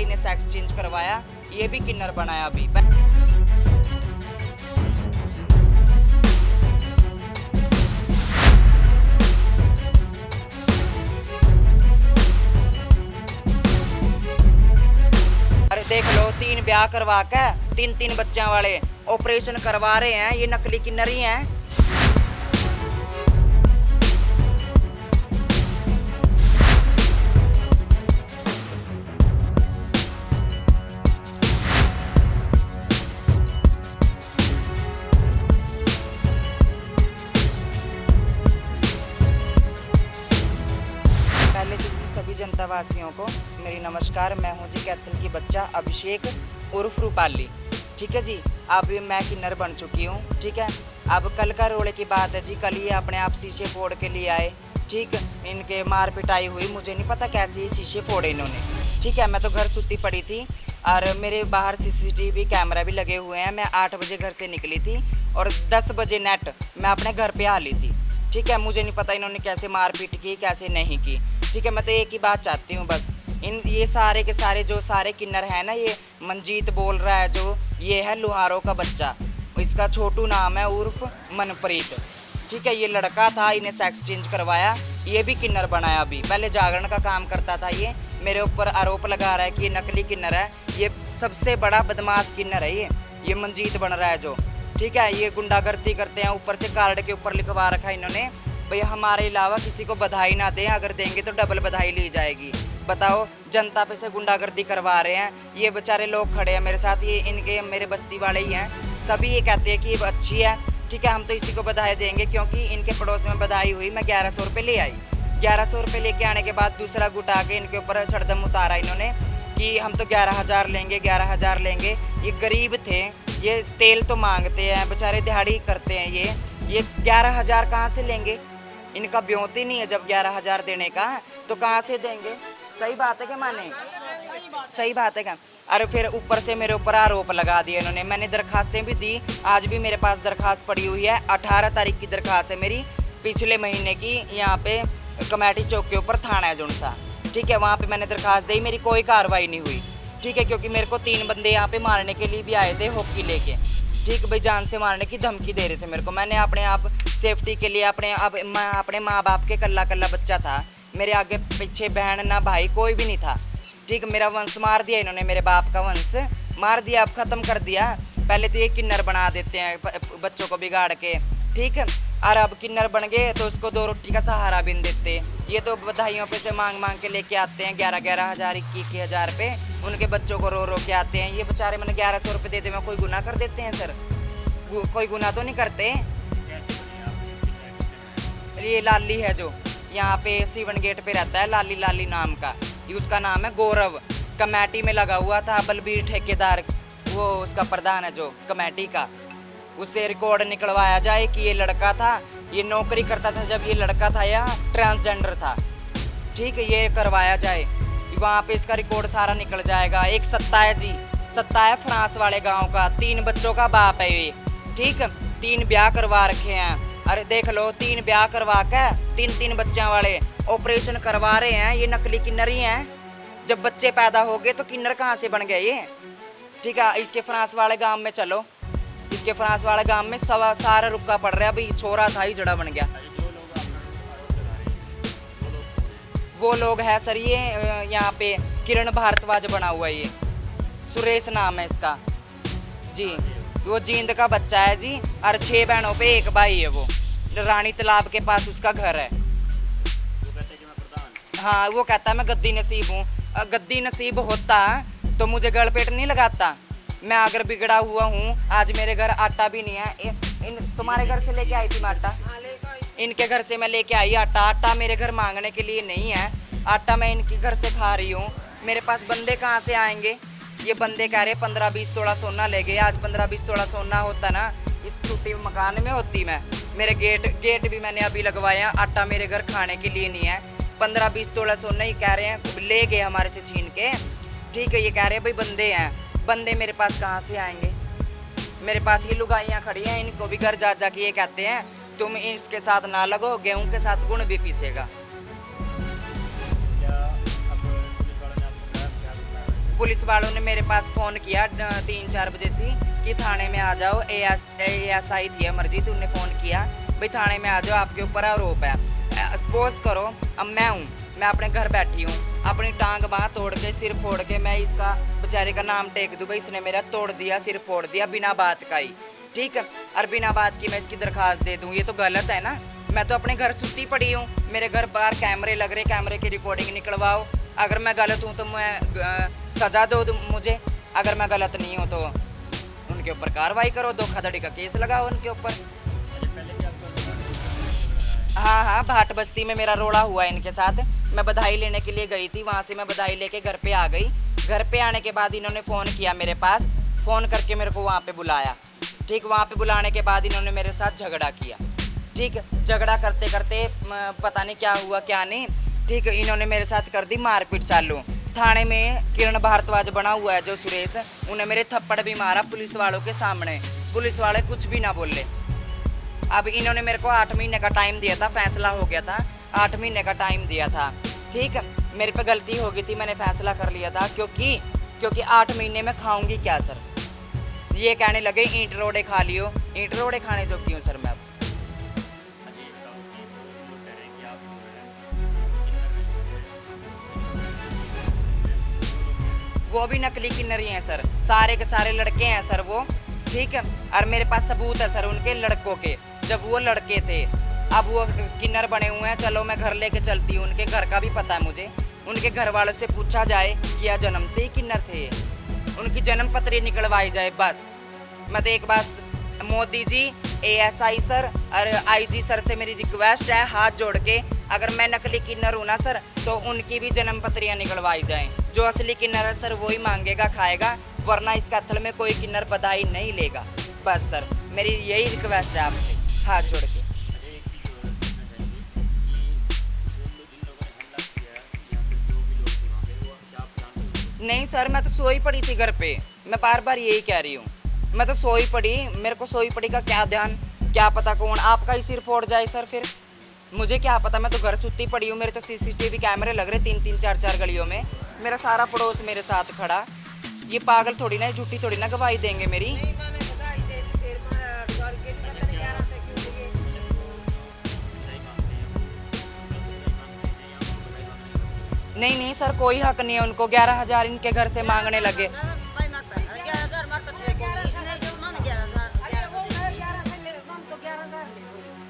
इन्हें sex change करवाया, ये भी किन्नर बनाया अभी। अरे देख लो, 3 ब्याह करवा के 3 बच्चों वाले ऑपरेशन करवा रहे हैं, ये नकली किन्नर ही हैं। पहले तो जी सभी जनता वासियों को मेरी नमस्कार। मैं हूं जी कैथल की बच्चा अभिषेक उर्फ रूपाली। ठीक है जी, अब मैं किन्नर बन चुकी हूं। ठीक है, अब कल का रोले की बात है जी। कल ये अपने आप शीशे फोड़ के लिए आए। ठीक, इनके मार पिटाई हुई, मुझे नहीं पता कैसे ये शीशे फोड़े इन्होंने। ठीक है, मैं तो घर सुती पड़ी थी और मेरे बाहर CCTV कैमरा भी लगे हुए हैं। मैं 8 बजे घर से निकली थी और 10 बजे नेट मैं अपने घर पे आ ली थी। ठीक है, मुझे नहीं पता इन्होंने कैसे मारपीट की, कैसे नहीं की। ठीक है, मैं तो एक ही बात चाहती हूँ बस, ये सारे के सारे जो सारे किन्नर हैं ना, ये मंजीत बोल रहा है जो, ये है लुहारों का बच्चा। इसका छोटू नाम है उर्फ मनप्रीत। ठीक है, ये लड़का था, इन्हें सेक्स चेंज करवाया, ये भी किन्नर बनाया अभी। पहले जागरण का काम करता था ये। मेरे ऊपर आरोप लगा रहा है कि ये नकली किन्नर है। ये सबसे बड़ा बदमाश किन्नर है ये मंजीत बन रहा है जो। ठीक है, ये गुंडागर्दी करते हैं। ऊपर से कार्ड के ऊपर लिखवा रखा है इन्होंने, भैया हमारे अलावा किसी को बधाई ना दें, अगर देंगे तो डबल बधाई ली जाएगी। बताओ, जनता पे से गुंडागर्दी करवा रहे हैं। ये बेचारे लोग खड़े हैं मेरे साथ, ये इनके मेरे बस्ती वाले ही हैं। सभी ये कहते हैं कि ये अच्छी है। ठीक है, हम तो इसी को बधाई देंगे क्योंकि इनके पड़ोस में बधाई हुई। मैं 1100 रुपये ले आई। 1100 रुपये लेके आने के बाद दूसरा गुट आके इनके ऊपर छड़दम उतारा इन्होंने कि हम तो 11,000 लेंगे, 11,000 लेंगे। ये गरीब थे, ये तेल तो मांगते हैं, बेचारे दिहाड़ी करते हैं। ये 11,000 कहाँ से लेंगे? इनका ब्योत ही नहीं है जब 11,000 देने का, तो कहाँ से देंगे? सही बात है क्या माने? सही बात है क्या? अरे फिर ऊपर से मेरे ऊपर आरोप लगा दिया इन्होंने। मैंने दरखास्तें भी दी, आज भी मेरे पास दरखास्त पड़ी हुई है। 18 तारीख की दरखास्त है मेरी, पिछले महीने की। यहाँ पे कमेटी चौक के ऊपर थाना है जुनसा। ठीक है, वहाँ पे मैंने दरखास्त दी, मेरी कोई कार्रवाई नहीं हुई। ठीक है, क्योंकि मेरे को 3 बंदे यहाँ पे मारने के लिए भी आए थे हॉकी लेके। ठीक भाई, जान से मारने की धमकी दे रहे थे मेरे को। मैंने अपने आप सेफ्टी के लिए अपने माँ बाप के कल्ला बच्चा था। मेरे आगे पीछे बहन ना भाई कोई भी नहीं था। ठीक, मेरा वंश मार दिया इन्होंने, मेरे बाप का वंश मार दिया, अब ख़त्म कर दिया। पहले तो ये किन्नर बना देते हैं बच्चों को बिगाड़ के। ठीक, और अब किन्नर बन गए तो उसको 2 रोटी का सहारा भी नहीं देते। ये तो बधाइयों पे से मांग के लेके आते हैं 11,000 21,000 रुपये, उनके बच्चों को रो के आते हैं। ये बेचारे मैंने 1100 रुपये दे दे, मैं कोई गुनाह कर देते हैं सर? कोई गुनाह तो नहीं करते। ये लाली है जो यहाँ पे सीवन गेट पे रहता है, लाली नाम का। ये उसका नाम है गौरव। कमेटी में लगा हुआ था, बलबीर ठेकेदार वो उसका प्रधान है जो कमेटी का। उससे रिकॉर्ड निकलवाया जाए कि ये लड़का था, ये नौकरी करता था जब ये लड़का था या ट्रांसजेंडर था। ठीक है, ये करवाया जाए, वहाँ पे इसका रिकॉर्ड सारा निकल जाएगा। एक सत्ता है जी, सत्ता है फ्रांस वाले गांव का, 3 बच्चों का बाप है ये। ठीक, 3 ब्याह करवा रखे हैं। अरे देख लो, 3 ब्याह करवा के 3 बच्चों वाले ऑपरेशन करवा रहे हैं, ये नकली किन्नर ही हैं। जब बच्चे पैदा हो गए तो किन्नर कहाँ से बन गए ये? ठीक है, इसके फ्रांस वाले गांव में चलो, इसके फ्रांस वाले गांव में सारा रुका पड़ रहा है। भाई छोरा था ही जड़ा बन गया। वो लोग है सर, ये यहाँ पे किरण भारद्वाज बना हुआ है, ये सुरेश नाम है इसका जी। वो जींद का बच्चा है जी, और 6 बहनों पे 1 भाई है। वो रानी तालाब के पास उसका घर है। हाँ, वो कहता है मैं गद्दी नसीब हूँ। गद्दी नसीब होता तो मुझे गलपेट नहीं लगाता। मैं अगर बिगड़ा हुआ हूँ, आज मेरे घर आटा भी नहीं है। तुम्हारे घर से लेके आई थी मैं आटा, इनके घर से मैं लेके आई आटा। आटा मेरे घर मांगने के लिए नहीं है, आटा मैं इनके घर से खा रही हूँ। मेरे पास बंदे कहाँ से आएंगे? ये बंदे कह रहे 15-20 तोला सोना ले गए। आज 15-20 तोला सोना होता ना, इस टूटे मकान में होती मैं। मेरे गेट भी मैंने अभी लगवाया। आटा मेरे घर खाने के लिए नहीं है। 15-20 तोला सोना ही कह रहे हैं ले गए हमारे से छीन के। ठीक है, ये कह रहे हैं भाई बंदे हैं। बंदे मेरे पास कहाँ से आएंगे? मेरे पास ये लुगाइयाँ खड़ी हैं, इनको भी घर जा के ये कहते हैं तुम इसके साथ ना लगो, गेहूं के साथ गुण भी पीसेगा। पुलिस वालों ने मेरे पास फ़ोन किया 3-4 बजे से कि थाने में आ जाओ। ASI थी अमरजीत, उनने फ़ोन किया भाई थाने में आ जाओ, आपके ऊपर आरोप है। सपोज करो अब मैं हूँ, मैं अपने घर बैठी हूँ, अपनी टांग बाँह तोड़ के सिर फोड़ के मैं इसका बेचारे का नाम टेक दूँ भाई इसने मेरा तोड़ दिया, सिर फोड़ दिया बिना बात का ही, ठीक है, और बिना बात की मैं इसकी दरखास्त दे दूँ, ये तो गलत है ना। मैं तो अपने घर सुती पड़ी हूँ, मेरे घर बाहर कैमरे लग रहे, कैमरे की रिकॉर्डिंग निकलवाओ। अगर मैं गलत हूँ तो मैं सज़ा दो मुझे, अगर मैं गलत नहीं हूँ तो उनके ऊपर कार्रवाई करो, धोखाधड़ी का केस लगाओ उनके ऊपर। हाँ, भाट बस्ती में मेरा रोड़ा हुआ इनके साथ। मैं बधाई लेने के लिए गई थी, वहाँ से मैं बधाई लेके घर पे आ गई। घर पे आने के बाद इन्होंने फ़ोन किया मेरे पास, फ़ोन करके मेरे को वहाँ पे बुलाया, ठीक। वहाँ पे बुलाने के बाद इन्होंने मेरे साथ झगड़ा किया, ठीक। झगड़ा करते करते पता नहीं क्या हुआ क्या नहीं, ठीक। इन्होंने मेरे साथ कर दी मारपीट चालू। थाने में किरण भारद्वाज बना हुआ है जो सुरेश, उन्हें मेरे थप्पड़ भी मारा पुलिस वालों के सामने। पुलिस वाले कुछ भी ना बोले। अब इन्होंने मेरे को 8 महीने का टाइम दिया था, फैसला हो गया था, 8 महीने का टाइम दिया था, ठीक। मेरे पे गलती हो गई थी, मैंने फैसला कर लिया था क्योंकि 8 महीने में खाऊंगी क्या सर। ये कहने लगे ईंट रोड़े खा लियो, ईंट रोड़े खाने जोगी हूँ सर मैं अब। वो भी नकली किन्नरी हैं सर, सारे के सारे लड़के हैं सर वो, ठीक है। और मेरे पास सबूत है सर उनके लड़कों के, जब वो लड़के थे, अब वो किन्नर बने हुए हैं। चलो मैं घर लेके चलती हूँ, उनके घर का भी पता है मुझे। उनके घर वालों से पूछा जाए कि या जन्म से ही किन्नर थे, उनकी जन्म पत्री निकलवाई जाए बस। मैं तो एक बार मोदी जी, ASI सर और IG सर से मेरी रिक्वेस्ट है हाथ जोड़ के, अगर मैं नकली किन्नर हूँ ना सर तो उनकी भी जन्म पत्रियाँ निकलवाई जाएं। जो असली किन्नर है सर वही मांगेगा खाएगा, वरना इस कत्ल में कोई किन्नर बधाई नहीं लेगा। बस सर मेरी यही रिक्वेस्ट है आपसे हाथ जोड़ के। नहीं सर मैं तो सोई पड़ी थी घर पे, मैं बार बार यही कह रही हूँ, मैं तो सोई पड़ी, मेरे को सोई पड़ी का क्या ध्यान, क्या पता कौन आपका ही सिर फोड़ जाए सर, फिर मुझे क्या पता। मैं तो घर सुती पड़ी हूँ, मेरे तो CCTV कैमरे लग रहे 3-3 4-4 गलियों में, मेरा सारा पड़ोस मेरे साथ खड़ा। ये पागल थोड़ी ना, झूठी थोड़ी ना गवाही देंगे मेरी। नहीं सर कोई हक नहीं है उनको, 11,000 इनके घर से मांगने लगे।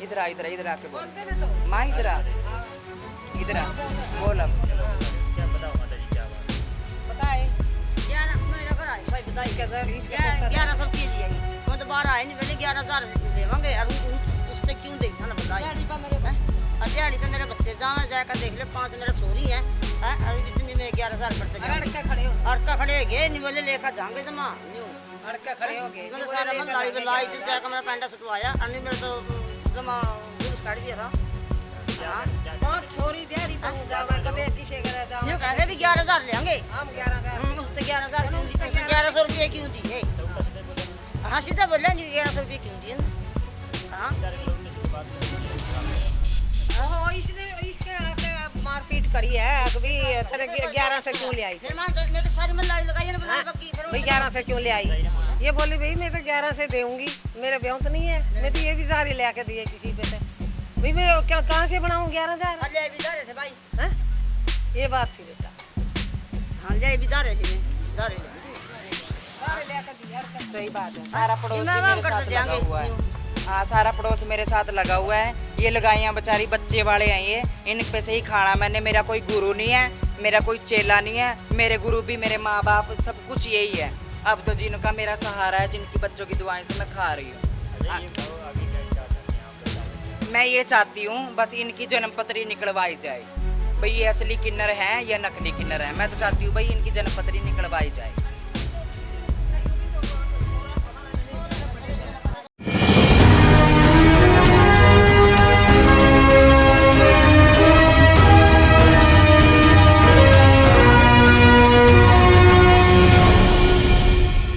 इधर आके बोल माँ, इधर आ बोल। अब दिहाड़ी पे मेरे बच्चे जावा जाकर देख ले, 5 मेरे छोरी हैं, अभी इतनी में 11,000 पड़ते अड़का खड़े हो गए, नहीं बोले लेकर जाएंगे जमा अड़का खड़े हो गए। मैंने सारा मल्लाड़ी पे लाई थी, जाकर मेरा पैंटा सुटवाया, अन्य मेरे तो जमा जुलूस काट दिया था। बहुत छोरी दिहाड़ी पे जावा कदे किसे करे जावा, ये कहते भी 11,000 लेंगे हम, 11,000 उससे 11,000 क्यों दी, 1100 रुपये क्यों दी है। हाँ सीधा बोले 1100 रुपये क्यों दिए ना। हाँ मारपीट करी है कभी 11 से क्यों ले आई, मैं तो सारी मल्लाई लगाई है ना भाई 11 से क्यों ले आई। ये बोली भाई मैं तो 11 से दूंगी, मेरे ब्याह नहीं है, मैं तो ये भी जारी ले आके दिए किसी पे से भाई, मैं क्या कहाँ से बनाऊँ 11,000 ले भी जा रहे थे भाई। हाँ ये बात थी बेटा, हाँ ले भी जा रहे थे, सही बात है, सारा पड़ोस मेरे साथ लगा हुआ है। हाँ सारा पड़ोस मेरे साथ लगा हुआ है। ये लगाइयाँ बेचारी बच्चे वाले हैं, ये इन पे से ही खाना मैंने, मेरा कोई गुरु नहीं है, मेरा कोई चेला नहीं है, मेरे गुरु भी मेरे माँ बाप सब कुछ यही है। अब तो जिनका मेरा सहारा है, जिनकी बच्चों की दुआएं से मैं खा रही हूँ। मैं ये चाहती हूँ बस इनकी जन्म पत्री निकलवाई जाए, भाई ये असली किन्नर हैं या नकली किन्नर हैं। मैं तो चाहती हूँ भाई इनकी जन्म पत्री निकलवाई जाए।